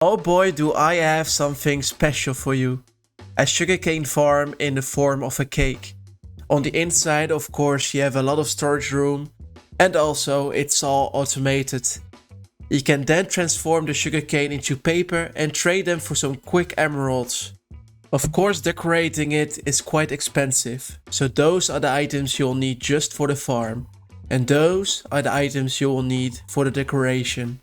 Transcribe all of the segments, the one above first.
Oh boy, do I have something special for you. A sugarcane farm in the form of a cake. On the inside, of course, you have a lot of storage room, and also it's all automated. You can then transform the sugarcane into paper and trade them for some quick emeralds. Of course, decorating it is quite expensive, so those are the items you'll need just for the farm. And those are the items you will need for the decoration.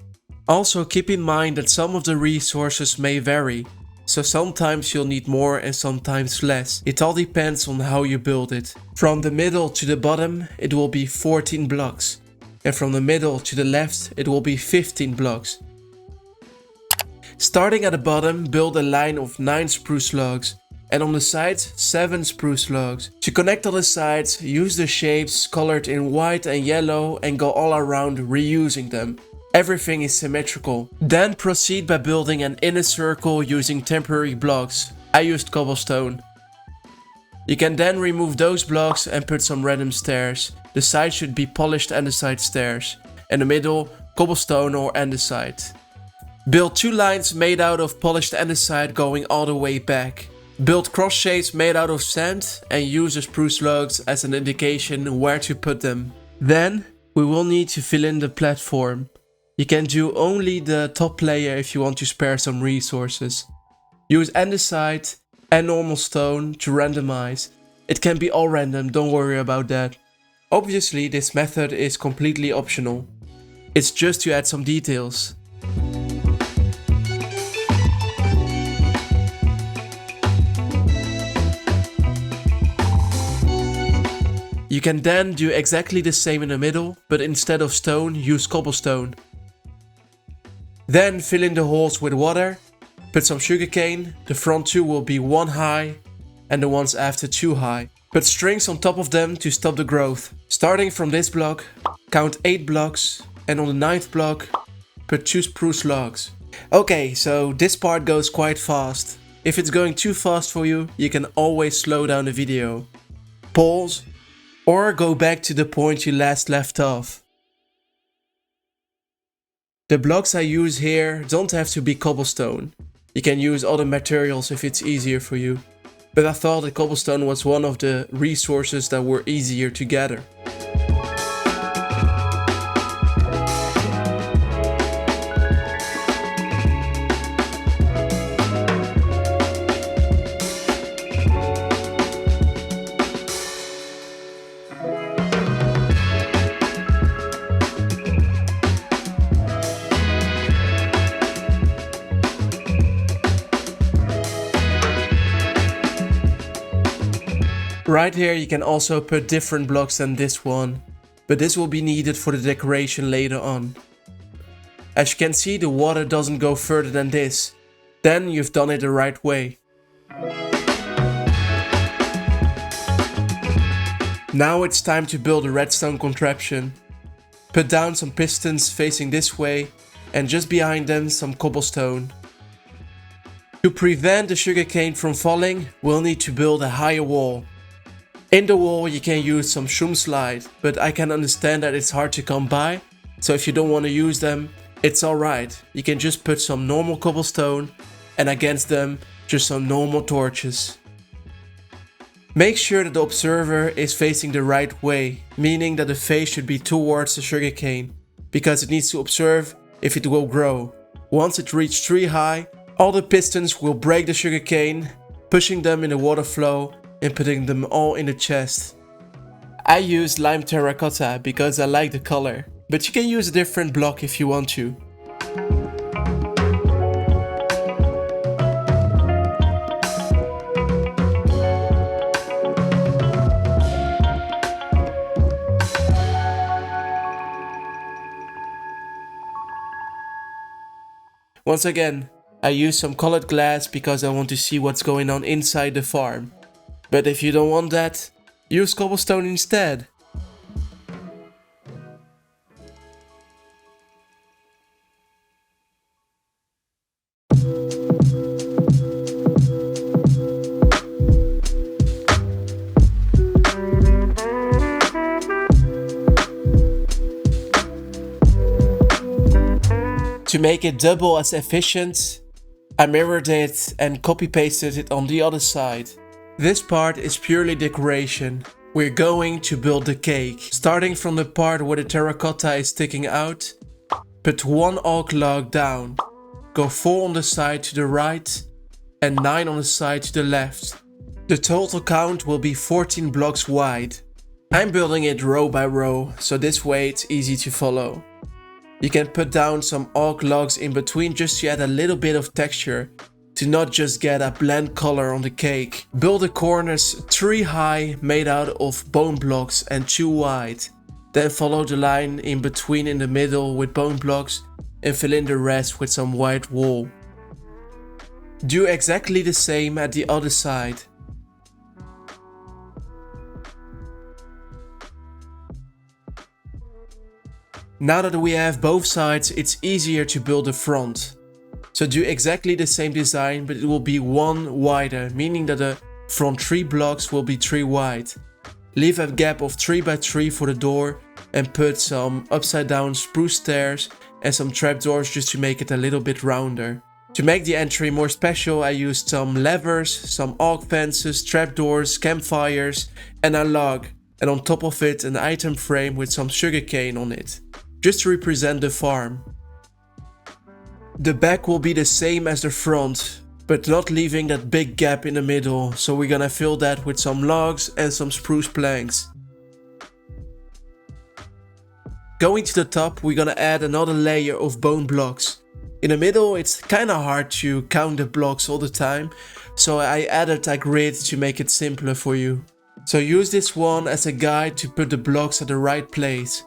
Also keep in mind that some of the resources may vary, so sometimes you'll need more and sometimes less. It all depends on how you build it. From the middle to the bottom it will be 14 blocks, and from the middle to the left it will be 15 blocks. Starting at the bottom, build a line of 9 spruce logs, and on the sides 7 spruce logs. To connect on the sides, use the shapes colored in white and yellow and go all around reusing them. Everything is symmetrical. Then proceed by building an inner circle using temporary blocks. I used cobblestone. You can then remove those blocks and put some random stairs. The sides should be polished andesite stairs. In the middle, cobblestone or andesite. Build 2 lines made out of polished andesite going all the way back. Build cross shapes made out of sand and use the spruce logs as an indication where to put them. Then we will need to fill in the platform. You can do only the top layer if you want to spare some resources. Use andesite and normal stone to randomize. It can be all random, don't worry about that. Obviously this method is completely optional. It's just to add some details. You can then do exactly the same in the middle, but instead of stone, use cobblestone. Then fill in the holes with water, put some sugarcane, the front 2 will be 1 high and the ones after 2 high. Put strings on top of them to stop the growth. Starting from this block, count 8 blocks and on the 9th block, put 2 spruce logs. Okay, so this part goes quite fast. If it's going too fast for you, you can always slow down the video. Pause or go back to the point you last left off. The blocks I use here don't have to be cobblestone. You can use other materials if it's easier for you. But I thought that cobblestone was one of the resources that were easier to gather. Right here you can also put different blocks than this one, but this will be needed for the decoration later on. As you can see, the water doesn't go further than this. Then you've done it the right way. Now it's time to build a redstone contraption. Put down some pistons facing this way and just behind them some cobblestone. To prevent the sugarcane from falling, we'll need to build a higher wall. In the wall you can use some shroom slide, but I can understand that it's hard to come by, so if you don't want to use them, it's alright. You can just put some normal cobblestone and against them just some normal torches. Make sure that the observer is facing the right way, meaning that the face should be towards the sugarcane, because it needs to observe if it will grow. Once it reaches 3 high, all the pistons will break the sugarcane, pushing them in the water flow and putting them all in the chest. I use lime terracotta because I like the color, but you can use a different block if you want to. Once again, I use some colored glass because I want to see what's going on inside the farm. But if you don't want that, use cobblestone instead. To make it double as efficient, I mirrored it and copy pasted it on the other side. This part is purely decoration. We're going to build the cake. Starting from the part where the terracotta is sticking out, put 1 oak log down. Go 4 on the side to the right and 9 on the side to the left. The total count will be 14 blocks wide. I'm building it row by row, so this way it's easy to follow. You can put down some oak logs in between just to add a little bit of texture, to not just get a bland color on the cake. Build the corners 3 high made out of bone blocks and 2 wide. Then follow the line in between in the middle with bone blocks and fill in the rest with some white wool. Do exactly the same at the other side. Now that we have both sides, it's easier to build the front. So do exactly the same design, but it will be 1 wider, meaning that the front 3 blocks will be 3 wide. Leave a gap of 3 by 3 for the door and put some upside down spruce stairs and some trapdoors just to make it a little bit rounder. To make the entry more special, I used some levers, some oak fences, trapdoors, campfires and a log, and on top of it an item frame with some sugarcane on it, just to represent the farm. The back will be the same as the front, but not leaving that big gap in the middle, so we're gonna fill that with some logs and some spruce planks. Going to the top, we're gonna add another layer of bone blocks. In the middle, it's kinda hard to count the blocks all the time, so I added a grid to make it simpler for you. So use this one as a guide to put the blocks at the right place.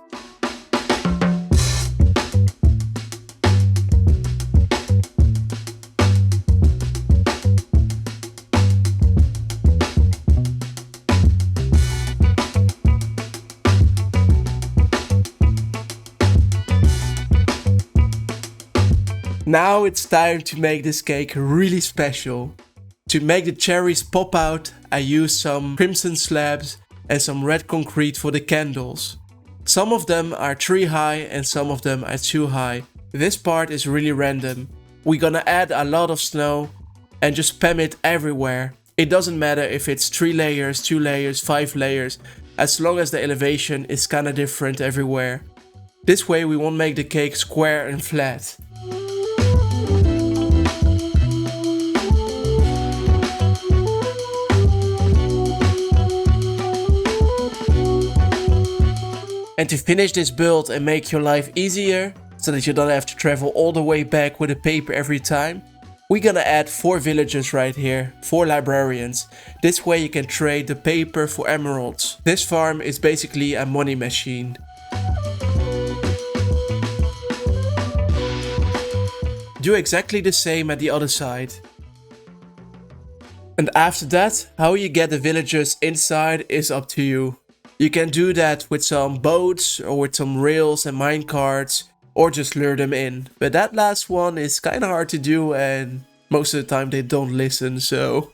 Now it's time to make this cake really special. To make the cherries pop out, I used some crimson slabs and some red concrete for the candles. Some of them are 3 high and some of them are 2 high. This part is really random. We're gonna add a lot of snow and just spam it everywhere. It doesn't matter if it's 3 layers, 2 layers, 5 layers, as long as the elevation is kinda different everywhere. This way we won't make the cake square and flat. And to finish this build and make your life easier, so that you don't have to travel all the way back with the paper every time, we're gonna add 4 villagers right here, 4 librarians. This way you can trade the paper for emeralds. This farm is basically a money machine. Do exactly the same at the other side. And after that, how you get the villagers inside is up to you. You can do that with some boats or with some rails and minecarts, or just lure them in. But that last one is kinda hard to do and most of the time they don't listen, so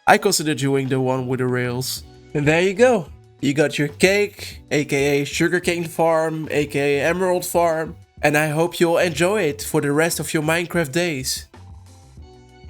I consider doing the one with the rails. And there you go. You got your cake, aka Sugarcane Farm, aka Emerald Farm. And I hope you'll enjoy it for the rest of your Minecraft days.